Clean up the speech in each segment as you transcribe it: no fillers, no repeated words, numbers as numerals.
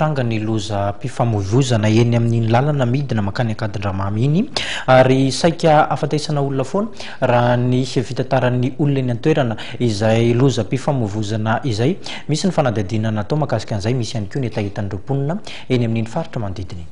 tranga ny loza mpifamoivoizana eny amin'iny lalana midina makany akadindramamy iny ary saika afatesana olona foana raha ny fitataran'ny olona eny an-toerana izay loza mpifamoivoizana izay misy ny fanadihadiana natao makasika an'izay misy ihany koa ny etahitan'ireo mponina eny amin'iny faritra manodidina.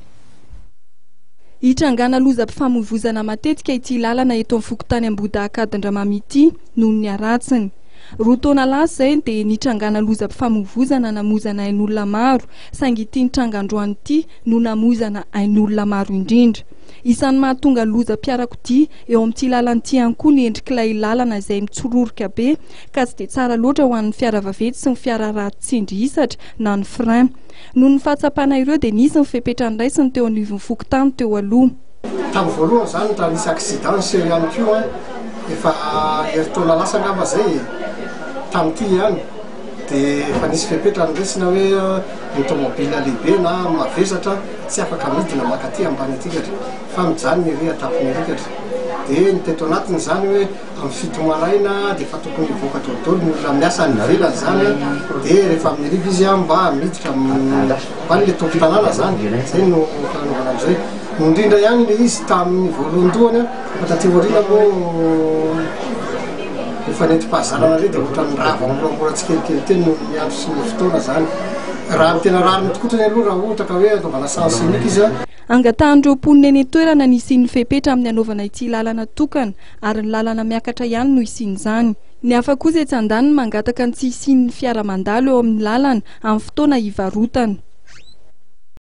Hitrangana loza mpifamoivoizana matetika ity lalana eto amin'ny fokontany Amboda Akadindramamy ity noho ny aratsiny. Roa taona lasa izay dia nitrangana loza mpifamoivoizana namozana ain'olona maro, saingy ity nitrangandroany ity no namozana ain'olona maro indrindra. Isan'ny mahatonga loza mpiarakodia eo amin'ity lalana ity ihany koa ny endrik'ilay lalana izay mitsororoka be ka tsy dia tsara loatra ho an'ny fiara vaventy sy ny fiara ratsindry hisatra na ny frein. Noho ny fahatsapana ireo dia nisy ny fepetrany raisiny teo anivon'ny fokontany teo aloha. Tamin'ny voalohany izany raha nisy accident seho ihany koa efa herintaona lasa angamba izay tamin'ity ihany dia efa nisy fepetrany raisina hoe ny tomobile lehibe na mavesatra tsy afaka midina makaty ambany atikatra fa mijanona ery atapony erikatra. Dia niteto anatiny izany hoe amin'ny fito maraina dia efa tokony hivoaka daholo ny olona miasa ny velany izany dia rehefa amin'ny riva izy mba miditra mban'ilay tompo-tanàna zany izay no fanaovana amin'izay. Indrindra ihany ilay izy tamin'ny voalohany fa taty aoriana moa efa nentim-pahazarana re dia ohatran'ny rava moramora tsikelikely teny no miandro sy ny fotoana zany. Raha tena rariny tokotrany aloha raha ohatra ka hoe anaovana sens unique izy. Angatahan'ireo mponina eny an-toerana ny isian'ny fepetra amin'ny anaovana ity lalana tokana ary ny lalana miakatra ihany no isian'izany. Ny hafa kosa etsy andaniny mangataka ny tsy isian'ny fiara mandalo eo amin'ny lalana amin'ny fotoana hivarotana.